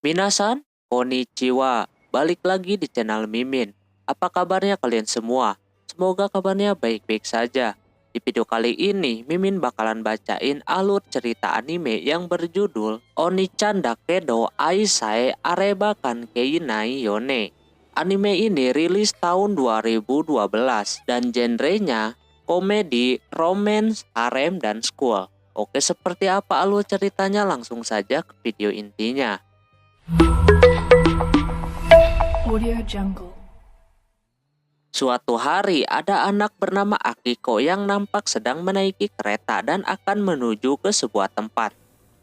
Minasan, konnichiwa. Balik lagi di channel Mimin. Apa kabarnya kalian semua? Semoga kabarnya baik-baik saja. Di video kali ini, Mimin bakalan bacain alur cerita anime yang berjudul Onichan Dakedo Aisai Areba Kankei Nai Yone. Anime ini rilis tahun 2012 dan genrenya komedi, romance, harem, dan school. Oke, seperti apa alur ceritanya? Langsung saja ke video intinya. Audio Jungle. Suatu hari ada anak bernama Akiko yang nampak sedang menaiki kereta dan akan menuju ke sebuah tempat.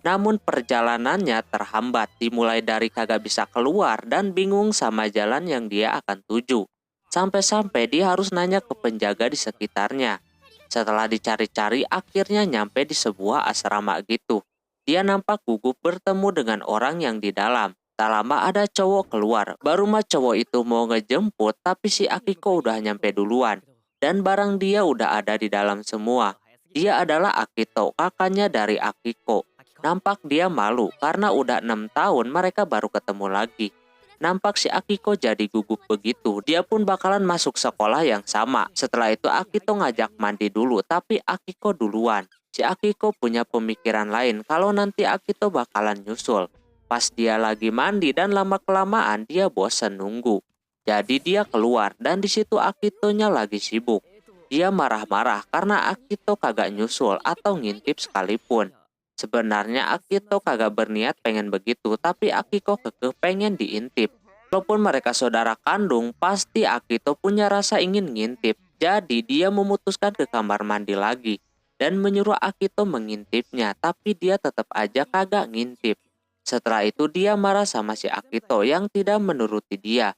Namun perjalanannya terhambat, dimulai dari kagak bisa keluar dan bingung sama jalan yang dia akan tuju. Sampai-sampai dia harus nanya ke penjaga di sekitarnya. Setelah dicari-cari akhirnya nyampe di sebuah asrama gitu. Dia nampak gugup bertemu dengan orang yang di dalam. Tak lama ada cowok keluar, baru mah cowok itu mau ngejemput tapi si Akiko udah nyampe duluan. Dan barang dia udah ada di dalam semua. Dia adalah Akito, kakaknya dari Akiko. Nampak dia malu karena udah 6 tahun mereka baru ketemu lagi. Nampak si Akiko jadi gugup begitu, dia pun bakalan masuk sekolah yang sama. Setelah itu Akito ngajak mandi dulu, tapi Akiko duluan. Si Akiko punya pemikiran lain kalau nanti Akito bakalan nyusul. Pas dia lagi mandi dan lama-kelamaan dia bosan nunggu. Jadi dia keluar dan di situ Akitonya lagi sibuk. Dia marah-marah karena Akito kagak nyusul atau ngintip sekalipun. Sebenarnya Akito kagak berniat pengen begitu, tapi Akiko kekeh pengen diintip. Walaupun mereka saudara kandung, pasti Akito punya rasa ingin ngintip. Jadi dia memutuskan ke kamar mandi lagi dan menyuruh Akito mengintipnya, tapi dia tetap aja kagak ngintip. Setelah itu dia marah sama si Akito yang tidak menuruti dia.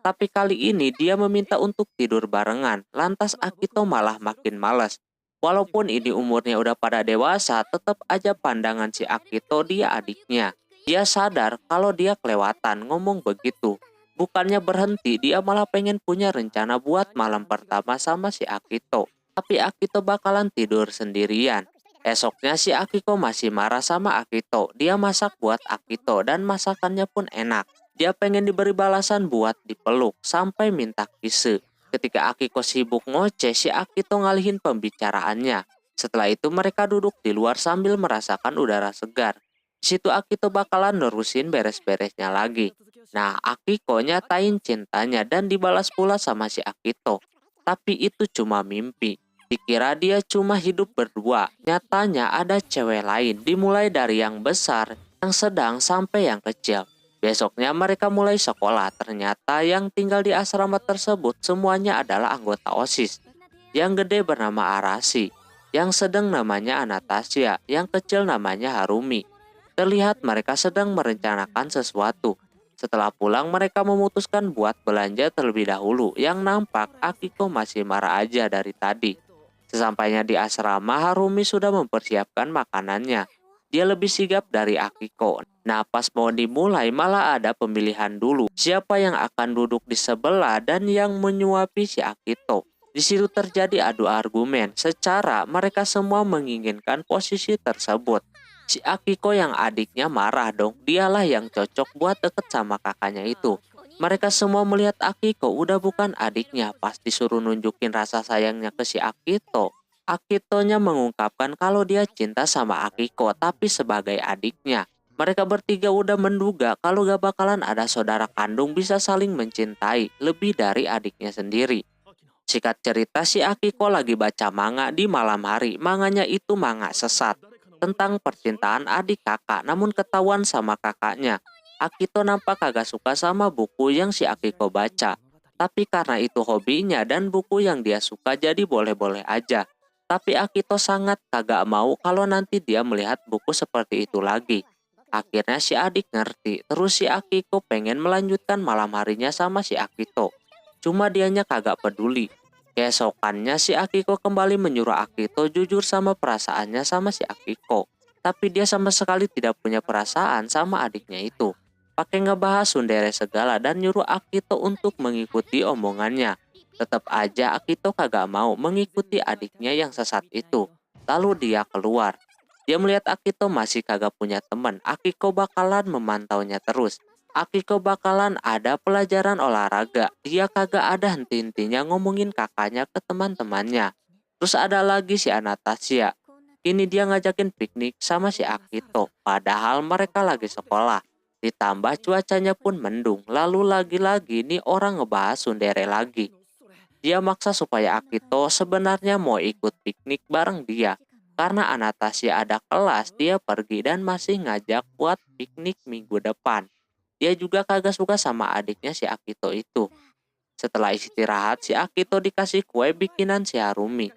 Tapi kali ini dia meminta untuk tidur barengan. Lantas Akito malah makin malas. Walaupun ini umurnya udah pada dewasa, tetap aja pandangan si Akito dia adiknya. Dia sadar kalau dia kelewatan ngomong begitu. Bukannya berhenti, dia malah pengen punya rencana buat malam pertama sama si Akito. Tapi Akito bakalan tidur sendirian. Esoknya si Akiko masih marah sama Akito. Dia masak buat Akito dan masakannya pun enak. Dia pengen diberi balasan buat dipeluk sampai minta kiss. Ketika Akiko sibuk ngoceh, si Akito ngalihin pembicaraannya. Setelah itu mereka duduk di luar sambil merasakan udara segar. Di situ Akito bakalan nerusin beres-beresnya lagi. Nah, Akiko nyatain cintanya dan dibalas pula sama si Akito. Tapi itu cuma mimpi. Dikira dia cuma hidup berdua, nyatanya ada cewek lain, dimulai dari yang besar, yang sedang, sampai yang kecil. Besoknya mereka mulai sekolah, ternyata yang tinggal di asrama tersebut semuanya adalah anggota OSIS. Yang gede bernama Arashi, yang sedang namanya Anastasia, yang kecil namanya Harumi. Terlihat mereka sedang merencanakan sesuatu. Setelah pulang mereka memutuskan buat belanja terlebih dahulu, yang nampak Akiko masih marah aja dari tadi. Sesampainya di asrama, Harumi sudah mempersiapkan makanannya. Dia lebih sigap dari Akiko. Nah, pas mau dimulai malah ada pemilihan dulu. Siapa yang akan duduk di sebelah dan yang menyuapi si Akito. Di situ terjadi adu argumen. Secara mereka semua menginginkan posisi tersebut. Si Akiko yang adiknya marah dong. Dialah yang cocok buat deket sama kakaknya itu. Mereka semua melihat Akiko udah bukan adiknya. Pas disuruh nunjukin rasa sayangnya ke si Akito, Akitonya mengungkapkan kalau dia cinta sama Akiko tapi sebagai adiknya. Mereka bertiga udah menduga kalau gak bakalan ada saudara kandung bisa saling mencintai lebih dari adiknya sendiri. Singkat cerita, si Akiko lagi baca manga di malam hari. Manganya itu manga sesat tentang percintaan adik kakak, namun ketahuan sama kakaknya. Akito nampak kagak suka sama buku yang si Akiko baca. Tapi karena itu hobinya dan buku yang dia suka jadi boleh-boleh aja. Tapi Akito sangat kagak mau kalau nanti dia melihat buku seperti itu lagi. Akhirnya si adik ngerti, terus si Akiko pengen melanjutkan malam harinya sama si Akito. Cuma dianya kagak peduli. Keesokannya si Akiko kembali menyuruh Akito jujur sama perasaannya sama si Akiko. Tapi dia sama sekali tidak punya perasaan sama adiknya itu. Pakai ngebahas sundere segala dan nyuruh Akito untuk mengikuti omongannya. Tetap aja Akito kagak mau mengikuti adiknya yang sesat itu. Lalu dia keluar. Dia melihat Akito masih kagak punya teman. Akiko bakalan memantaunya terus. Akiko bakalan ada pelajaran olahraga. Dia kagak ada henti-hentinya ngomongin kakaknya ke teman-temannya. Terus ada lagi si Anastasia. Kini dia ngajakin piknik sama si Akito. Padahal mereka lagi sekolah. Ditambah cuacanya pun mendung. Lalu lagi-lagi nih orang ngebahas Sundere lagi. Dia maksa supaya Akito sebenarnya mau ikut piknik bareng dia. Karena Anastasia ada kelas, dia pergi dan masih ngajak buat piknik minggu depan. Dia juga kagak suka sama adiknya si Akito itu. Setelah istirahat, si Akito dikasih kue bikinan si Harumi.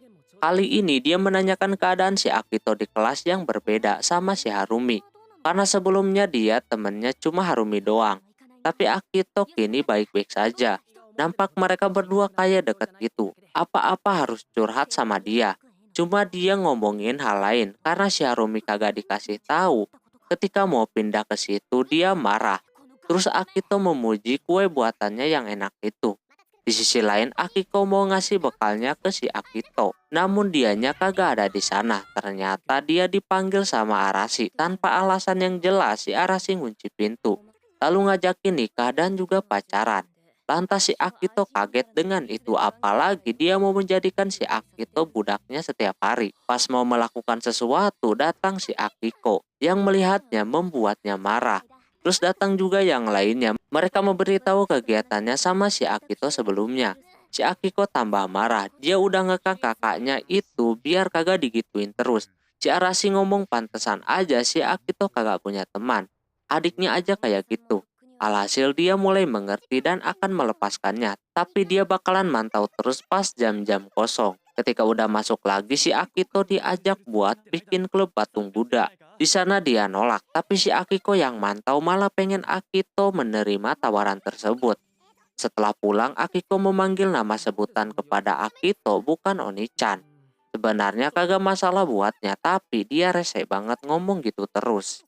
Kali ini dia menanyakan keadaan si Akito di kelas yang berbeda sama si Harumi. Karena sebelumnya dia temennya cuma Harumi doang. Tapi Akito kini baik-baik saja. Nampak mereka berdua kayak deket gitu. Apa-apa harus curhat sama dia. Cuma dia ngomongin hal lain karena si Harumi kagak dikasih tahu. Ketika mau pindah ke situ dia marah. Terus Akito memuji kue buatannya yang enak itu. Di sisi lain, Akiko mau ngasih bekalnya ke si Akito. Namun dianya kagak ada di sana. Ternyata dia dipanggil sama Arashi. Tanpa alasan yang jelas, si Arashi ngunci pintu. Lalu ngajakin nikah dan juga pacaran. Lantas si Akito kaget dengan itu. Apalagi dia mau menjadikan si Akito budaknya setiap hari. Pas mau melakukan sesuatu, datang si Akiko. Yang melihatnya membuatnya marah. Terus datang juga yang lainnya. Mereka memberitahu kegiatannya sama si Akito sebelumnya. Si Akiko tambah marah. Dia udah ngekang kakaknya itu biar kagak digituin terus. Si Arashi ngomong pantesan aja si Akito kagak punya teman. Adiknya aja kayak gitu. Alhasil dia mulai mengerti dan akan melepaskannya. Tapi dia bakalan mantau terus pas jam-jam kosong. Ketika udah masuk lagi si Akito diajak buat bikin klub patung Buddha. Di sana dia nolak, tapi si Akiko yang mantau malah pengen Akito menerima tawaran tersebut. Setelah pulang, Akiko memanggil nama sebutan kepada Akito bukan Oni-chan. Sebenarnya kagak masalah buatnya, tapi dia rese banget ngomong gitu terus.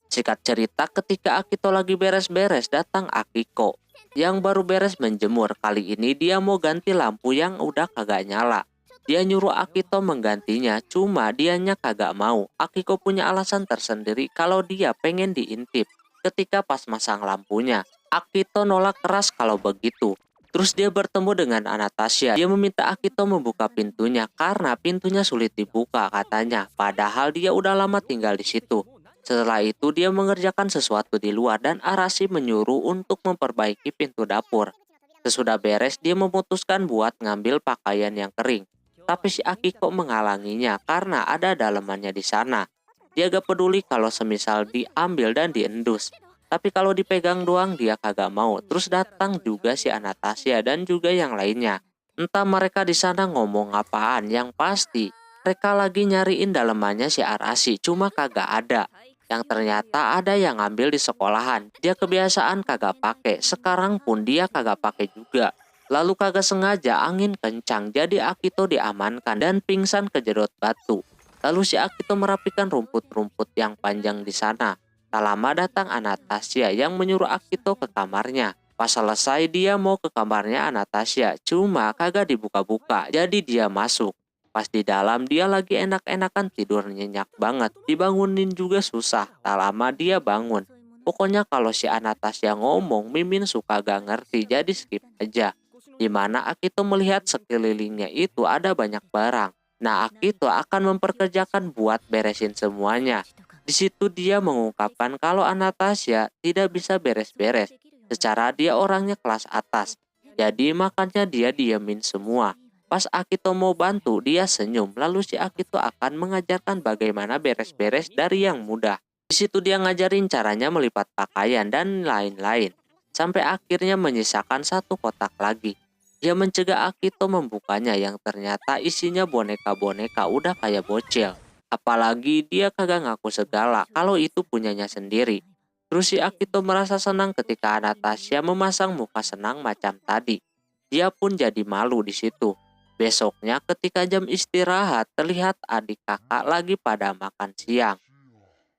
Singkat cerita, ketika Akito lagi beres-beres, datang Akiko yang baru beres menjemur. Kali ini dia mau ganti lampu yang udah kagak nyala. Dia nyuruh Akito menggantinya, cuma dianya kagak mau. Akiko punya alasan tersendiri kalau dia pengen diintip ketika pas masang lampunya. Akito nolak keras kalau begitu. Terus dia bertemu dengan Anastasia. Dia meminta Akito membuka pintunya karena pintunya sulit dibuka katanya. Padahal dia udah lama tinggal di situ. Setelah itu dia mengerjakan sesuatu di luar dan Arashi menyuruh untuk memperbaiki pintu dapur. Sesudah beres dia memutuskan buat ngambil pakaian yang kering. Tapi si Akiko menghalanginya karena ada dalemannya di sana. Dia gak peduli kalau semisal diambil dan diendus. Tapi kalau dipegang doang dia kagak mau. Terus datang juga si Anastasia dan juga yang lainnya. Entah mereka di sana ngomong apaan, yang pasti mereka lagi nyariin dalemannya si Arashi, cuma kagak ada. Yang ternyata ada yang ngambil di sekolahan. Dia kebiasaan kagak pakai. Sekarang pun dia kagak pakai juga. Lalu kagak sengaja angin kencang. Jadi Akito diamankan dan pingsan kejedot batu. Lalu si Akito merapikan rumput-rumput yang panjang di sana. Tak lama datang Anastasia yang menyuruh Akito ke kamarnya. Pas selesai dia mau ke kamarnya Anastasia. Cuma kagak dibuka-buka. Jadi dia masuk. Pas di dalam dia lagi enak-enakan tidur nyenyak banget. Dibangunin juga susah. Tak lama dia bangun. Pokoknya kalau si Anastasia ngomong, Mimin suka gak ngerti. Jadi skip aja. Dimana Akito melihat sekelilingnya itu ada banyak barang. Nah Akito akan memperkerjakan buat beresin semuanya. Di situ dia mengungkapkan kalau Anastasia tidak bisa beres-beres. Secara dia orangnya kelas atas. Jadi makanya dia diemin semua. Pas Akito mau bantu, dia senyum. Lalu si Akito akan mengajarkan bagaimana beres-beres dari yang mudah. Di situ dia ngajarin caranya melipat pakaian dan lain-lain. Sampai akhirnya menyisakan satu kotak lagi. Dia mencegah Akito membukanya yang ternyata isinya boneka-boneka udah kayak bocil. Apalagi dia kagak ngaku segala kalau itu punyanya sendiri. Terus si Akito merasa senang ketika Anastasia memasang muka senang macam tadi. Dia pun jadi malu di situ. Besoknya ketika jam istirahat terlihat adik kakak lagi pada makan siang.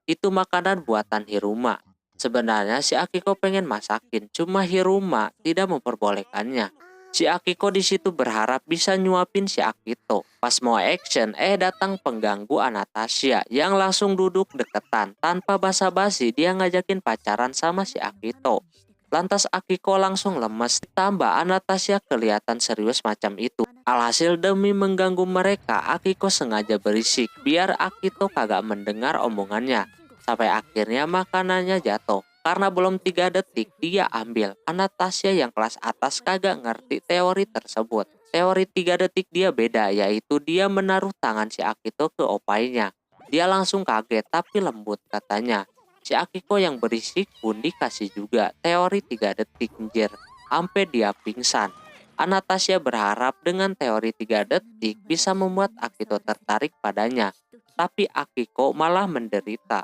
Itu makanan buatan Hiruma. Sebenarnya si Akiko pengen masakin, cuma Hiruma tidak memperbolehkannya. Si Akiko di situ berharap bisa nyuapin si Akito. Pas mau action, datang pengganggu Anastasia yang langsung duduk deketan. Tanpa basa-basi dia ngajakin pacaran sama si Akito. Lantas Akiko langsung lemes, ditambah Anastasia kelihatan serius macam itu. Alhasil demi mengganggu mereka, Akiko sengaja berisik biar Akito kagak mendengar omongannya. Sampai akhirnya makanannya jatuh. Karena belum 3 detik dia ambil. Anastasia yang kelas atas kagak ngerti teori tersebut. Teori 3 detik dia beda, yaitu dia menaruh tangan si Akito ke opainya. Dia langsung kaget tapi lembut katanya. Si Akiko yang berisik pun dikasih juga teori 3 detik anjir. Sampai dia pingsan. Anastasia berharap dengan teori 3 detik bisa membuat Akito tertarik padanya. Tapi Akiko malah menderita.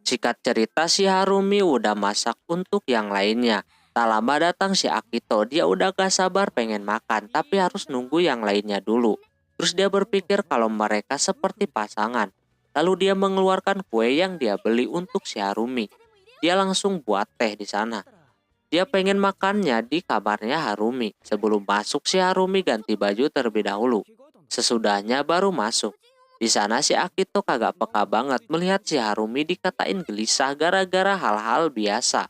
Singkat cerita si Harumi udah masak untuk yang lainnya. Tak lama datang si Akito, dia udah gak sabar pengen makan tapi harus nunggu yang lainnya dulu. Terus dia berpikir kalau mereka seperti pasangan. Lalu dia mengeluarkan kue yang dia beli untuk si Harumi. Dia langsung buat teh di sana. Dia pengen makannya di kamarnya Harumi. Sebelum masuk si Harumi ganti baju terlebih dahulu. Sesudahnya baru masuk. Di sana si Akito kagak peka banget melihat si Harumi dikatain gelisah gara-gara hal-hal biasa.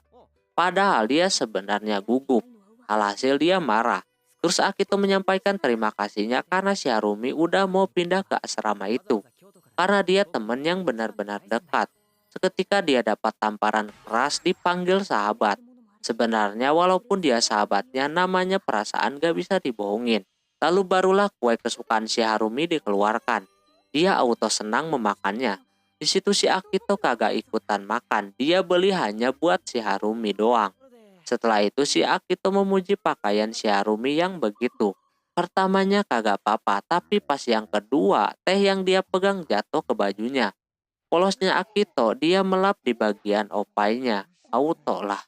Padahal dia sebenarnya gugup. Alhasil dia marah. Terus Akito menyampaikan terima kasihnya karena si Harumi udah mau pindah ke asrama itu. Karena dia temen yang benar-benar dekat. Seketika dia dapat tamparan keras dipanggil sahabat. Sebenarnya walaupun dia sahabatnya namanya perasaan gak bisa dibohongin. Lalu barulah kue kesukaan si Harumi dikeluarkan. Dia auto senang memakannya. Di situ si Akito kagak ikutan makan. Dia beli hanya buat si Harumi doang. Setelah itu si Akito memuji pakaian si Harumi yang begitu. Pertamanya kagak apa-apa, tapi pas yang kedua, teh yang dia pegang jatuh ke bajunya. Polosnya Akito, dia melap di bagian opainya. Auto lah.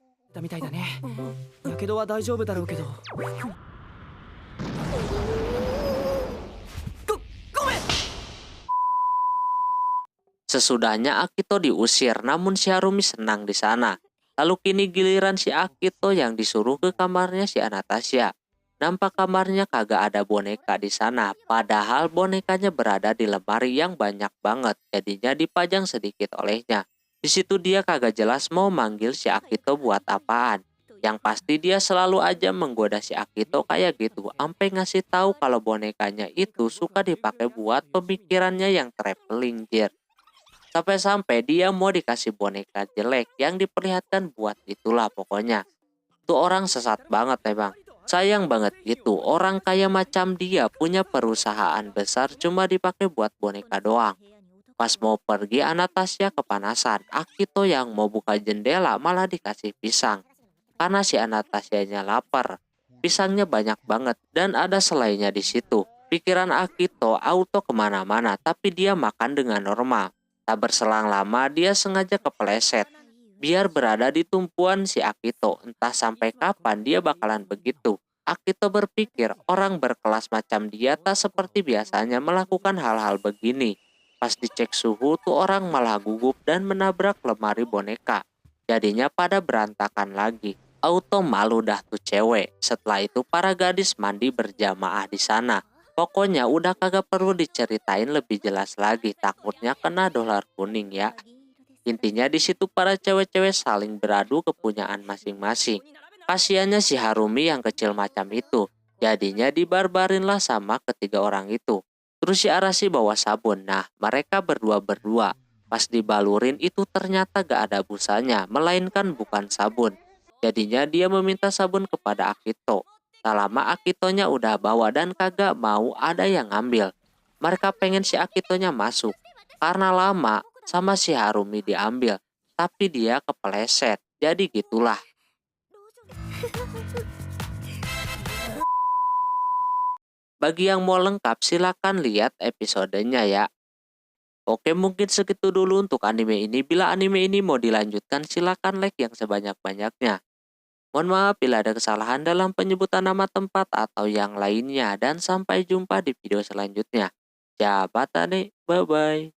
Sesudahnya Akito diusir, namun si Harumi senang di sana. Lalu kini giliran si Akito yang disuruh ke kamarnya si Anastasia. Nampak kamarnya kagak ada boneka di sana, padahal bonekanya berada di lemari yang banyak banget, jadinya dipajang sedikit olehnya. Di situ dia kagak jelas mau manggil si Akito buat apaan. Yang pasti dia selalu aja menggoda si Akito kayak gitu, sampai ngasih tahu kalau bonekanya itu suka dipakai buat pemikirannya yang traveling jir. Sampai-sampai dia mau dikasih boneka jelek yang diperlihatkan buat itulah pokoknya. Tuh orang sesat banget bang. Sayang banget gitu, orang kaya macam dia punya perusahaan besar cuma dipakai buat boneka doang. Pas mau pergi Anastasia kepanasan, Akito yang mau buka jendela malah dikasih pisang. Karena si Anastasianya lapar, pisangnya banyak banget dan ada selainya di situ. Pikiran Akito auto kemana-mana tapi dia makan dengan normal. Tak berselang lama dia sengaja kepleset. Biar berada di tumpuan si Akito, entah sampai kapan dia bakalan begitu. Akito berpikir orang berkelas macam dia tak seperti biasanya melakukan hal-hal begini. Pas dicek suhu tuh orang malah gugup dan menabrak lemari boneka. Jadinya pada berantakan lagi. Auto malu dah tuh cewek. Setelah itu para gadis mandi berjamaah di sana. Pokoknya udah kagak perlu diceritain lebih jelas lagi, takutnya kena dolar kuning ya. Intinya di situ para cewek-cewek saling beradu kepunyaan masing-masing. Kasiannya si Harumi yang kecil macam itu, jadinya dibarbarin lah sama ketiga orang itu. Terus si Arashi bawa sabun, nah mereka berdua-berdua. Pas dibalurin itu ternyata gak ada busanya, melainkan bukan sabun. Jadinya dia meminta sabun kepada Akito. Tak lama Akitonya udah bawa dan kagak mau ada yang ngambil. Mereka pengen si Akitonya masuk. Karena lama sama si Harumi diambil. Tapi dia kepeleset. Jadi gitulah. Bagi yang mau lengkap silakan lihat episodenya ya. Oke mungkin segitu dulu untuk anime ini. Bila anime ini mau dilanjutkan silakan like yang sebanyak-banyaknya. Mohon maaf bila ada kesalahan dalam penyebutan nama tempat atau yang lainnya dan sampai jumpa di video selanjutnya. Jabat nih, bye-bye.